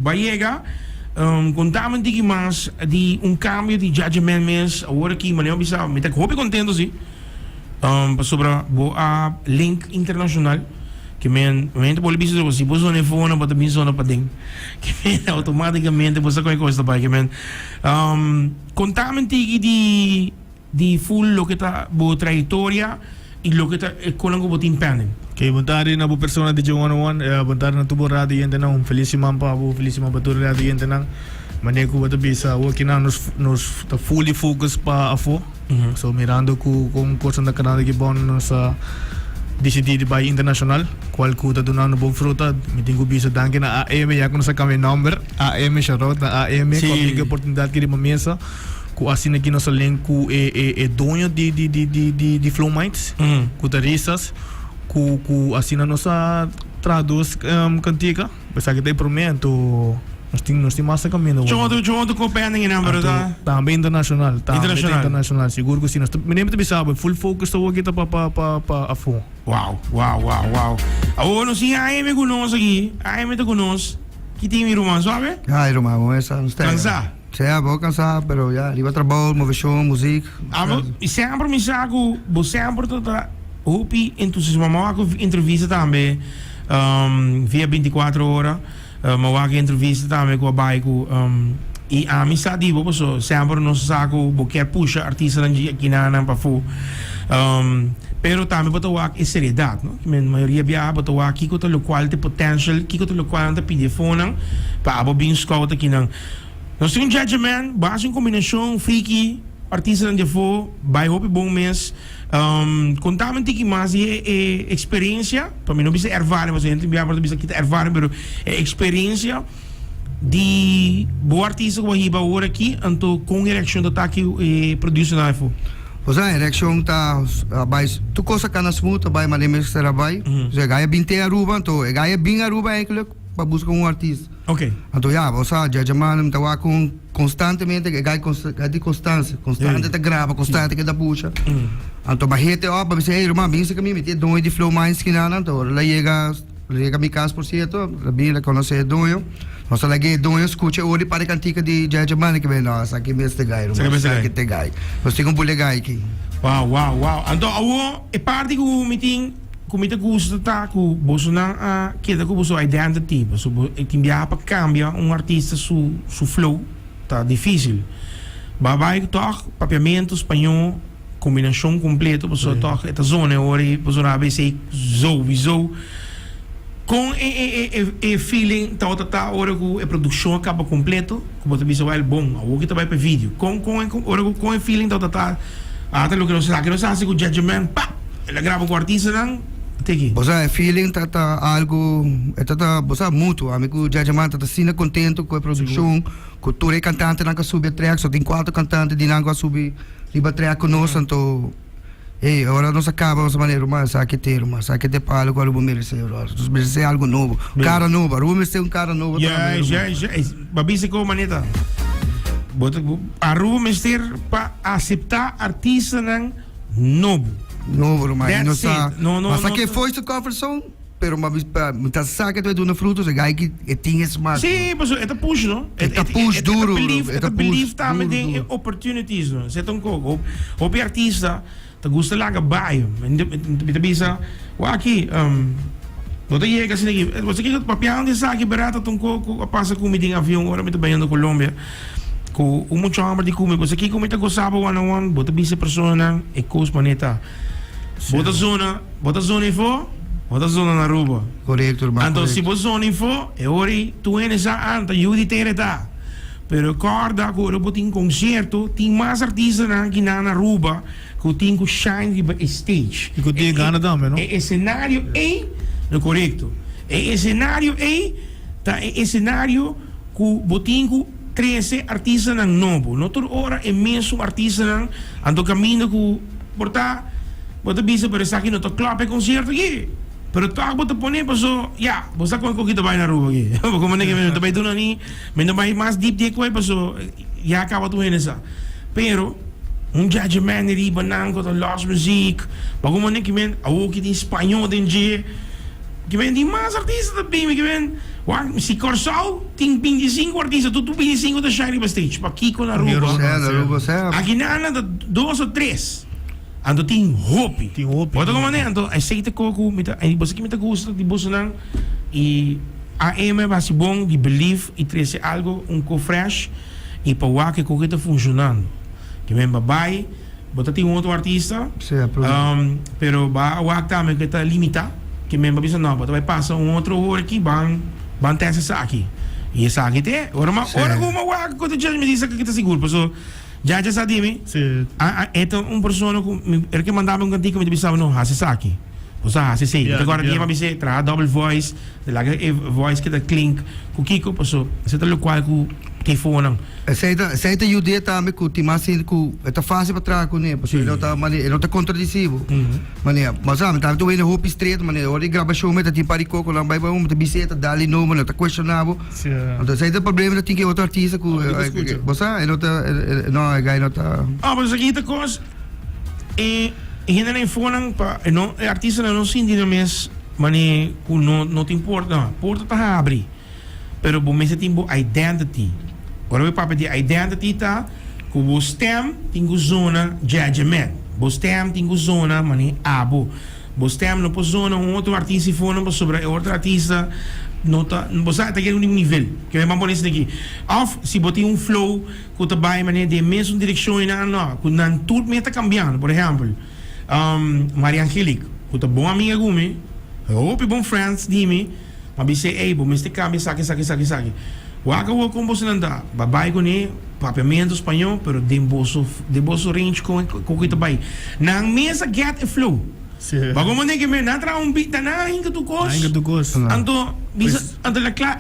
Vallega, contamos de mais de cambio de judgment mes, agora aqui, mas eu bisa, me tá contento sim, sobre a link internacional, que momento pode bisa se você não é fone, pode vir zona para dentro, que automaticamente você qualquer coisa para que contamos de full lo que tá boa trajetória e lo que tá com o botin pending. Okay, buntari na po persona di J101, buntari na tubo radio yente nang felicima pa po, felicima pa tubo radio yente nang maneku ba tabi sa working na nos ta fully focus pa afo. So mirando ko kung kurso na kanal ki bon sa DCT by International, qual kuta do na no bom fruta, miting ko bisa danke na AM ya kuno sa kami number, AM siya road na AM ko bigay oportunidad kiri mamesa. Ku asina kino sa link ku donyo di Flow Minds, ku tarisas ku asina no sa traduz cantica, basta que tem promento nós temos massa caminho. Junto com o pending na verdade. Também internacional, seguro que sim, nós menemos também sabe full focus to kita pa afo. Wow. Agora nós sim AM conosco aqui, AM te conosco. Que tem irmão, sabe? Ja, irmão, essa não está. Cansar. Ja, vou cansar, pero ja, arriba trabalho, movição, música. E sempre me saco, você sempre tá hopi entusiasmado com entrevista também, via 24 horas, mas entrevista também com a bike, e a amizade digo, porque sempre nos saco, porque puxa artista aqui na Pafu, pero também botou aqui seriedade, não? Que a maioria via botou aqui com o qual tem potential, que com o qual tem telefone, para abo bem scout aqui não. Nós temos judgment, base em combinação, freaky, artista de for, vai hope bom mês. Contamos que mais é experiência, para mim não precisa ervaring, mas a gente não precisa quitar ervaring, mas é experiência de boa artista que vai agora aqui, então com a eleição do ataque produce na iPhone. Pois é, a eleição tá, mas tu coisa que na smuta, vai mas nem será vai, já ganha 20 Aruba, então ganha bem Aruba eigenlijk para buscar artista. Ok. Então já, você já man tá com constantemente ganha de constância, constante te grava, constante que da puxa. Então mas gente ó, para você irmão, bem se que me meter dois de Flow Minds que nada, então lá chega mi casa por cierto, la bem conhece doio. Nós lá que doio escuta hoje para cantica de Jajamani que vem nós, aqui mesmo te gai, aqui te gai. Nós temos um gai aqui. Wow. Então awo é parte que o meeting comita custa tá com Bolsonaro que da com sua identity, so tem dia para cambiar artista su flow tá difícil. Vai toch papiamento espanhol combinação completa, pessoa toch esta zona hoje pessoa ABC zo com feeling tá hora que a produção acaba completo, como também se vai bom, o que vai para vídeo. Com o feeling tá até lo que não sabe com judgment, pá, ele grava com o artista não. Você feeling tá algo tá você mútuo, amigo Jajamani tá sina contento com a produção, com todo o cantante não que subir track, só tem 4 cantantes de não que subir riba track conosco, então agora nós acabamos maneira, mas aqui tem para algo que merece, nós merece algo novo, cara novo, vamos merecer cara novo. Já, babise com maneta. A rua mestre para aceitar artista novo. Novo, mas não sabe. Mas aqui no, foi esta conversão, pero mas tá sabe que tu na fruta, você gai que tinha smart. Sim, mas é push, não? É push duro. É believe também tem opportunities, não? Você tem o artista tá gosta lá que vai, então bisa, aqui não tem que assim aqui, você que papião de saque barato tão coco, passa comida em avião, agora me tô bem na Colômbia. Com muito amor de comer, você que comenta gostava one-on-one, bota bisa persona, e cos maneta. Bota zona info, bota zona na Aruba. Correto, irmão. Então, se bota zona info, é hora tu enes a anta, yudi tereta. Pero corda, que eu botin concerto, tem mais artistas aqui na Aruba, que tem que shine de stage. E que tem gana também, não? É cenário no correto. É cenário é cenário que botin 13 artistas novo. Noutra hora é mesmo artista ando caminho que portar bota bisa para estar aqui no club concerto aqui. Pero tak bota poner paso ya, você com kita vai na rua aqui. Como nem que me também tu nani, me não vai mais deep de coisa paso ya acaba tu nessa. Pero judgment riba nang ko lost music. Como nem que men, que tem espanhol den je. Que vem de mais artistas também, que vem Se Corsal tem 25 artistas, tu 25 da Shiny Stage, para Kiko na Aruba. Aqui na 2 ou 3. Ando tem hope. Tem hope. Outra como é, ando aceita coco, aí você que me gosta de bolsa não e a ema vai ser bom, de believe e trazer algo fresh e para o que coco está funcionando. Que vem babai, bota tem outro artista, pero ba o também que está limitado, que mesmo bisa não, bota vai passar outro hora aqui, ban testar aqui. E essa aqui tem, ora como o que tu já me disse que está seguro, pessoal. Já sabe, Sim. Esta pessoa que mandava cantigo me disse não, hace aqui. Você hace sei. Agora dia para dizer tra double voice, de lá voice que da clink, com Kiko, pessoal. Você tá local com telefone. Aceita ajuda também com timasin com é fácil para trás com ele, porque ele não tá contraditivo. Mas tá tu indo hope straight, hora grava show meta tem parico com lá vai te biseta dali no, mano, tá questionável. Então aceita problema da tem que outro artista com você, ele não é gai não tá. Mas aqui tá coisa ainda nem foram para não artista não sente mais, mas não te importa, não. Porta tá abre. Pero bom mês tem identity. Agora o papo de identity tá com o stem tem com zona judgment. O stem tem com zona mani abo. O stem não pode zona outro artista for sobre outro artista não tá você tá aquele nível que é mais bonito aqui. Off se botar flow que tá vai mani de mesma direção não, que não tudo me tá cambiando, por exemplo. Maria Angelique, que tá bom amiga gumi, hope bom friends de mim. Mas você ei, bom, mas te cambia saque. Waka wo com você não dá, babai com ele, papiamento espanhol, pero de bolso range com que tá vai. Na mesa get a flow. Bago mo que me na tra beat na hinga tu cos. Anto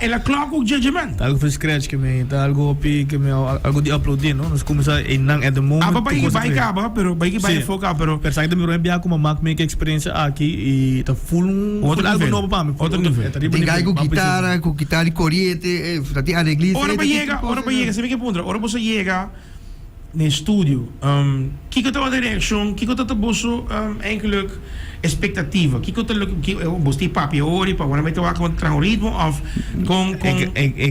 ela clock o judgment. Algo foi scratch que me, algo pi que me algo de upload, não? Nós começar em nang at the moment. Vai acaba, pero vai focar, pero sai da meu enviar como Mac make experiência aqui e tá full algo novo para mim. Outro nível. Tem gai com guitarra e corrente, tem a igreja. Ora para chega, sabe que ponto? Ora você chega no estúdio, que tá a direction, que tá bolso eigenlijk expectativa, que tá você papi ori para quando vai ter um ritmo of com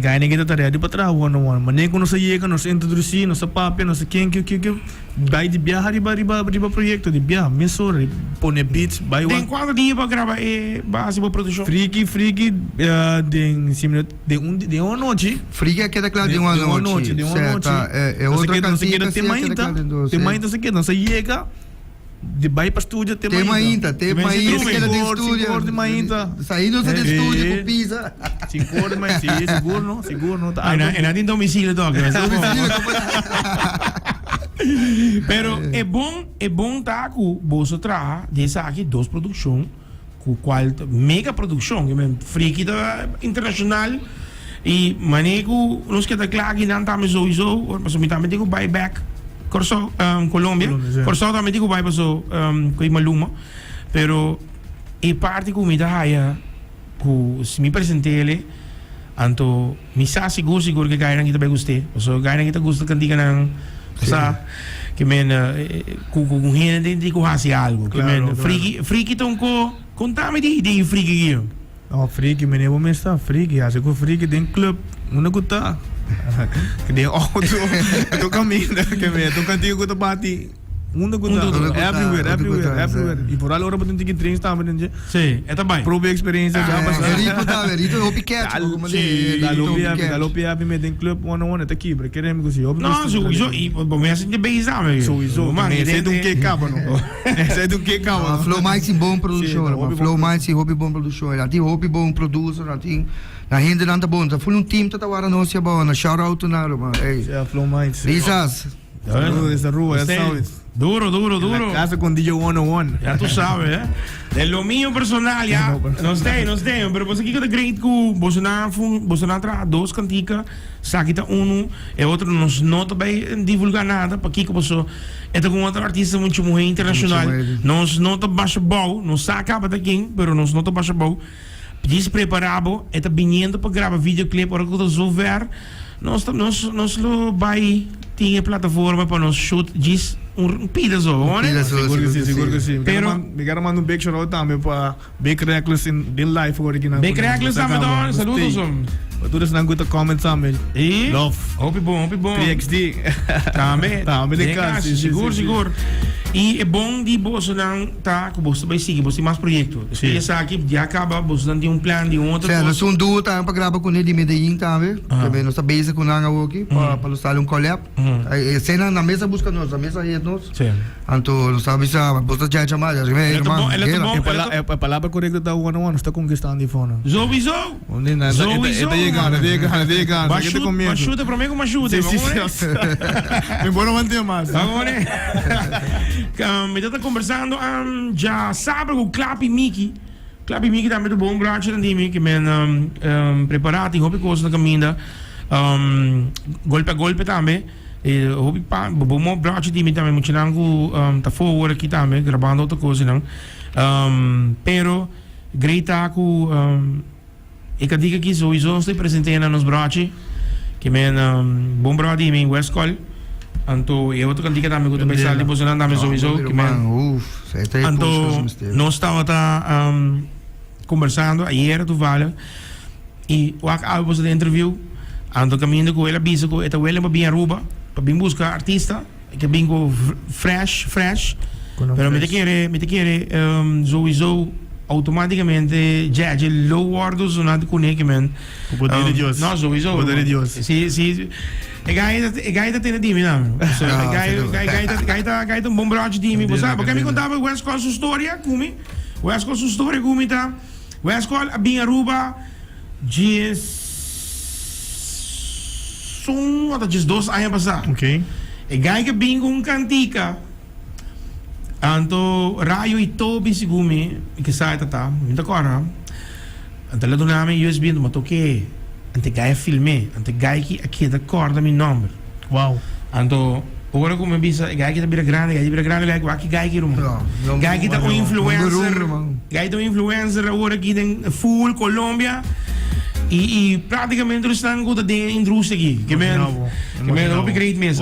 ganha que tá ready para trás one mas nem quando você chega nos introduzir nos papi nos quem que vai de viajar riba projeto de viajar mesura pone beats vai tem quanto dia para gravar base para produção freaky de uma noite freaky é que claro de uma noite é outra canção tem mais se queda você chega de vai para estúdio tem mais que era de estúdio saindo do estúdio com pizza seguro mas seguro não tá ainda tem domicílio dog pero é bom tá com bolso tra dessa aqui duas produção com qual mega produção que mesmo freaky da internacional e manego nós que tá claro que não tá mais sowieso mas também tem o buyback Corsal, Colômbia. Corsal também digo vai passou com Maluma, pero e parte com mida haya com se me apresentei ele, anto me sa seguro que ganha kita bem gostei, so ganha kita gosta cantiga nang sa que men com gente de com hasi algo, que men freaky tão contame de freaky aqui. Oh freaky men eu me está freaky, acho que freaky tem club, não gota. Que dia auto tu caminho que me tu cantigo com bati mundo everywhere e por ali ora botem que trem está mas sim é também prove experiência já passar rico o piquete da lopia me tem club one tá aqui para querer me conseguir não sowieso e bom mas de bem sabe sowieso mas é do que cabo não é do que cabo flow mais bom produção flow mais hobby bom produção lá tem hobby bom producer lá tem na gente não tá bom tá full team tá agora não se bom na shout out na mano ei flow mais Lisas essa rua sabe duro casa com DJ 101 já tu sabe é lo mío personal já nós tem pero você que tá great com Bolsonaro tra dois cantica saquita e outro não tá bem divulgar nada para que passou é com outro artista muito mulher internacional nós não tá baixa bom não saca para daqui pero nós não tá baixa bom despreparado está vindo para gravar videoclip para que eu resolver nós lo vai tinha plataforma para nós shoot diz pida zo, hoor. Pida zo. Seguro que sí. Pero- Me quero mandar big shout out também para Big Reckless in live hoor ik in. Big Reckless também, dan. Saludos, om. Tudo isso não gusta comment também. E? Love. Hopi bom. 3XD. Também. Também de casa. Seguro. E é bom de você não tá com você vai seguir, você tem mais projetos. Sim. Essa aqui já acaba, você não tem plano de outra Sim, nós somos duo tayo pag-graba ko ni di Medellín também. Também nós base ko na nga aqui para lançar um collab. Aí cena na mesa busca nós, a mesa aí nós. Sim. Anto nós sabe sa, bosta já chamar, já Ela tá bom, ela tá bom. A palavra correta da one está conquistando de fone. Sowieso. Chegando. Machuta, para mim que machuta. Me vou manter mais. Agora, me está conversando, já sabe o Clappy Mickey. Clappy Mickey também do bom braço de mim, que men preparado, e houve coisas na caminha, golpe a golpe também. Houve bom braço de mim também, muito nango tá fora aqui também, gravando outra coisa não. Pero greita com ik diga aqui sowieso estou presente nos braços, que men bom braço de mim, Westcol. Anto eu outro candidato também que eu pensar ali posicionando também sowieso que men anto nós estava conversando ayer do Vale e o acabo de interview anto caminho com ela bisa com eta ela bem Aruba para bem buscar artista que bem com fresh pero me te quiere sowieso automaticamente já de low orders não conecta men Poder de Deus. não sowieso Poder de Deus. sim Gaita tem de mim, não. Gaita bom braço de mim. Porque me contava o West Coast história, como West Coast história, como tá. West Coast bem Aruba, dias são até dias 2 anos passado. Ok. E gaita bem com cantica. Anto raio e tobi sigumi que sai tá, muito agora. Anto lá do nome USB do motoque. Ante gaya filme, ante gaya ki aqui da corda mi number. Wow. Anto ora como me bisa gaya ki da bira grande, like aqui gaya ki rumo. Gaya ki da um influencer. Gaya da um influencer ora aqui den full Colômbia. E praticamente eles estão com a indústria aqui. Que men hobby great mes.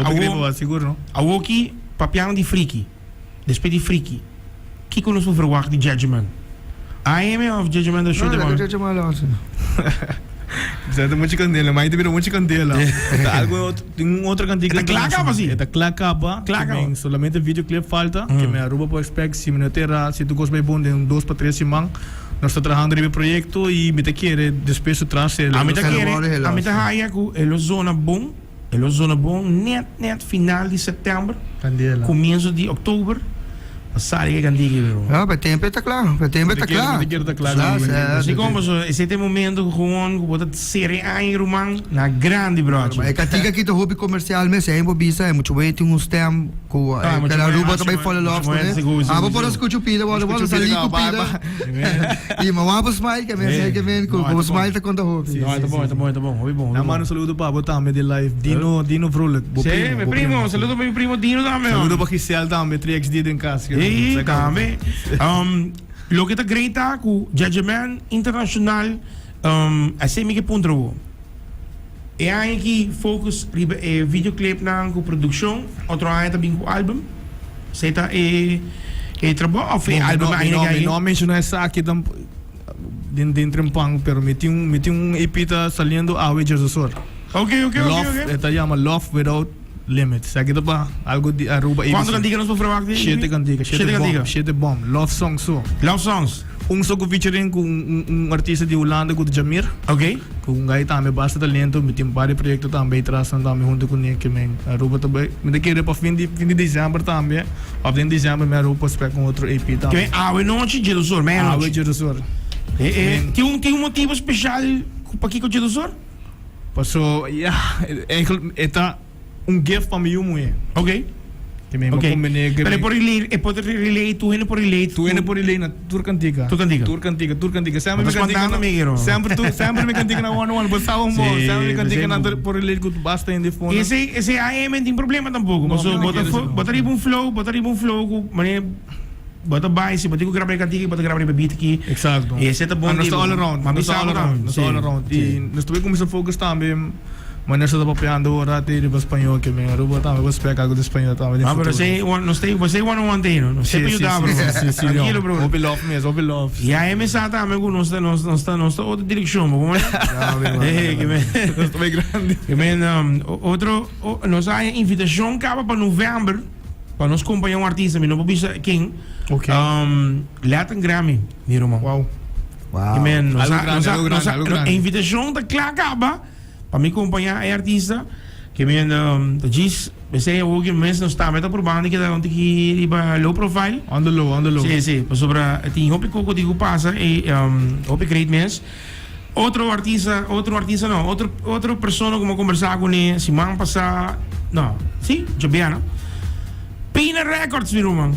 Seguro. Awo ki papiano di friki. Despe di friki. Que conosco verwacht di Judgment. AM of Judgment da show Não, de já chamar lá. Você tem muita candela, mas ainda virou muita candela. Algo tem outra cantiga. É da Clacaba, sim. É da Clacaba. Clacaba. Solamente videoclip falta. Que me arruba para expect se me terá, se tu gosta bem bom de 2 para 3 semanas. Nós estamos trabalhando no projeto e me te quer despeço trás ele. A me te quer, a me te haia com ele zona bom net final de setembro. Candela. Começo de outubro. Passar que cantiga bro. Ah, para tempo está claro. Para tempo está claro. Assim como esse momento gewoon botar série aí romang na grande bro. É cantiga aqui do hobby comercial mesmo, é bisa, é muito bem, tem stem com aquela Aruba também follow love, né? Ah, vou para escutar o pida, vou sair com o pida. E mas vamos smile que mesmo, que mesmo, com smile tá conta hobby. Tá bom, hobby bom. Na mano saludo para botar me de live Dino Vrolijk. Sim, meu primo, saludo para meu primo Dino também. Saludo para Giselle também, 3XD em casa. E também. Lo que está great com Judgment Internacional assim que ponto e aí que focus videoclip na com produção outro aí também com álbum você tá trabalho ou foi álbum ainda aí não mencionar essa aqui dentro de pang pero meti um EP tá saliendo a Jesus ok Love esta llama Love Without Limits. Aqui tá para algo de Aruba ABC. Quanto cantiga nós vamos provar aqui? 7 cantigas. 7 bomb. Love songs so. Love songs. Só com featuring com artista de Holanda, com Jamir. Ok. Com gai também basta talento, me tem vários projetos também trazendo também junto com ele que men Aruba também. Me dá querer para fim de dezembro também. A fim de dezembro me Aruba espera com outro EP também. Que a noite de Jerusalém, meia-noite. A Jerusalém. Tem um motivo especial para aqui com Jerusalém? Passou, é gift para mim muito. Ok. Que me combine. Pero por relay, tu hene por relay. Tu hene por relay na tour cantiga. Tour cantiga. Sempre me cantiga. Sempre me cantiga na one. Basta um bom. Sempre me cantiga na por relay que tu basta em telefone. Esse AM tem problema tampouco. Mas botaria um flow, com mané bota base, bota gravar cantiga, bota gravar beat aqui. Exato. Esse é bom. Nós all around. E nós também começamos a focar também Maneira sa papiando rati di ba espanhol que me aruba tama ko spek ako de espanhol tama. Pero você one teino. Não sei para ajudar, bro. Tranquilo, bro. Open love mesmo, open love. E aí, me sata, amigo, não está outra direção, como é? Que Bem grande. que outro, nós há invitação acaba para novembro, para nós acompanhar artista, mas não pode ser quem. Okay. Latin Grammy, meu irmão. Wow. Wow. A invitação está clara acaba para me acompanhar a artista, que diz, você hoje mesmo não está metendo por banda que dá um tique low profile. On the low. Sim, sobre tem hopi coco digo passa e hopi great mens. Outro artista não, outra pessoa como conversar com ele semana passada, não, sim, Jabiano. Pina Records, meu irmão.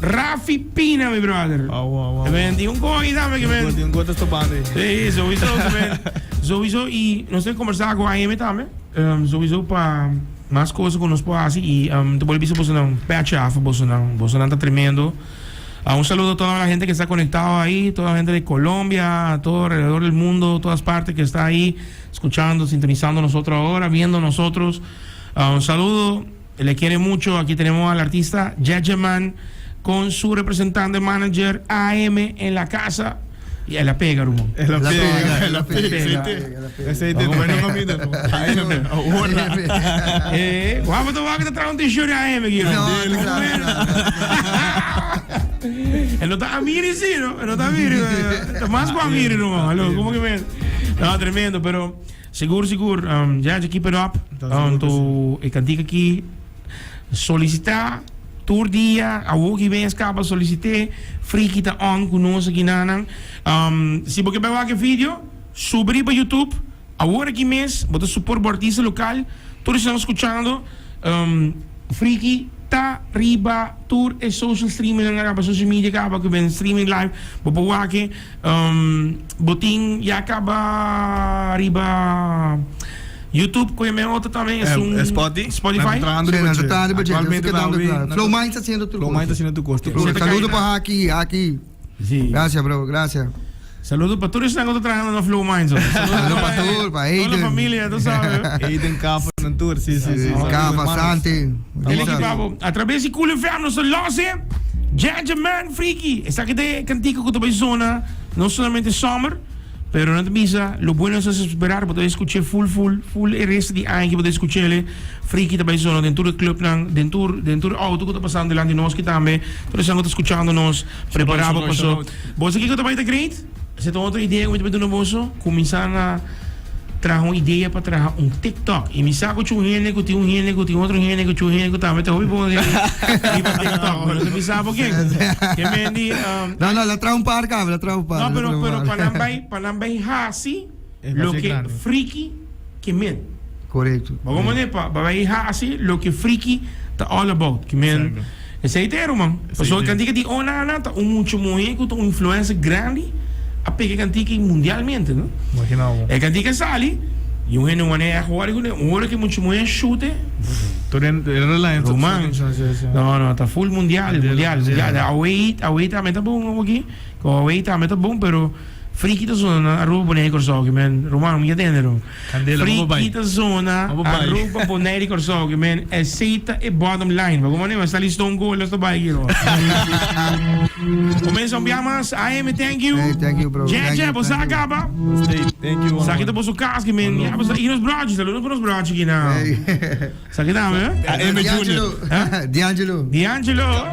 Rafi Pina, meu brother. Wow. Tem coi dame que men. Tem gotas to banda. Sim, sowieso e nós temos que conversar com a AM também. Sowieso para mais coisas que nós podemos fazer e tu pode ver se você não patch off, você não está tremendo. Un saludo a toda la gente que está conectado ahí, toda la gente de Colombia, todo alrededor del mundo, todas partes que está ahí escuchando, sintonizando nosotros ahora, viendo nosotros. Un saludo, le quiere mucho. Aquí tenemos al artista Jajaman con su representante manager AM en la casa. Y él la pega, Rumón. La pega. Aceite, bueno comido. Vamos a tomar que te trae un t-shirt AM aquí. Él no está a mí, sí, ¿no? Él no está a mí. Más con a mí, Rumón. ¿Cómo que me? No, tremendo, pero seguro. Ya, keep it up. Tu cantica aqui solicitar. Tour dia, a woki bem escapa solicitei, friki tá on conosco aqui nanang. Se você vai ver vídeo, subir para YouTube, a hora que mês, bota suporte artista local, todos estão escutando, friki tá riba tour e social streaming na social media acaba que vem streaming live, boa que botin já acaba riba YouTube, com a outra também, Spotify. Atualmente Flow Mind está haciendo tu costo. Saludo para aqui. Sí. Gracias, bro, gracias. Saludos para todos los que están trabajando en Flow Minds. Saludos para todos, para Aiden. Toda la familia, tú sabes. Aiden Capa en tour, sí. Capa, Santi. El equipo, a través de Cool FM, nos losse, Jajaman Freaky. Está que te cantico con tu zona, no solamente summer. Pero no te pisa, lo bueno es esperar, porque escuché full el resto de año que puedes escucharle, friki também sono dentro del club, dentro auto que está pasando delante de nós que também, todos estamos escuchándonos, preparados para eso. Vos aqui que também está great, você tem outra ideia que você vai começar a trazer uma ideia para trazer TikTok. E me saco de gente que tem outro gente que tem que também, então eu vou ir para TikTok, mas não me sabe por quê. Que me di, no, la trae un par, cabrón, la trae un par. No, pero para nambay hasi, lo que friki que men. Correcto. Vamos a ver, para hasi, lo que friki está all about. Que men, esse aí é, man. Pessoal que cantica de ona, tá mucho mujer com uma influência grande. A pegar cantica mundialmente, não? Imaginava. É cantica sali, e um ano é agora que muito mulher chute. Romano. No, está full mundial. Away também tá bom aqui. Away também tá bom, pero friki da zona, a roupa boneca corsoque, man. Romano, me entendem? Friki da zona, a roupa boneca corsoque, man. Aceita e bottom line. Como não, está listo um gol, está bem aqui. Começa a enviar mais. AM, thank you. Hey, thank you, bro. Já, você acaba. Thank you. Sakit po sa casco, man. Ja, basta inos broodjes. Saludos por los broodjes aqui na. Sakit na, man. D'Angelo. D'Angelo.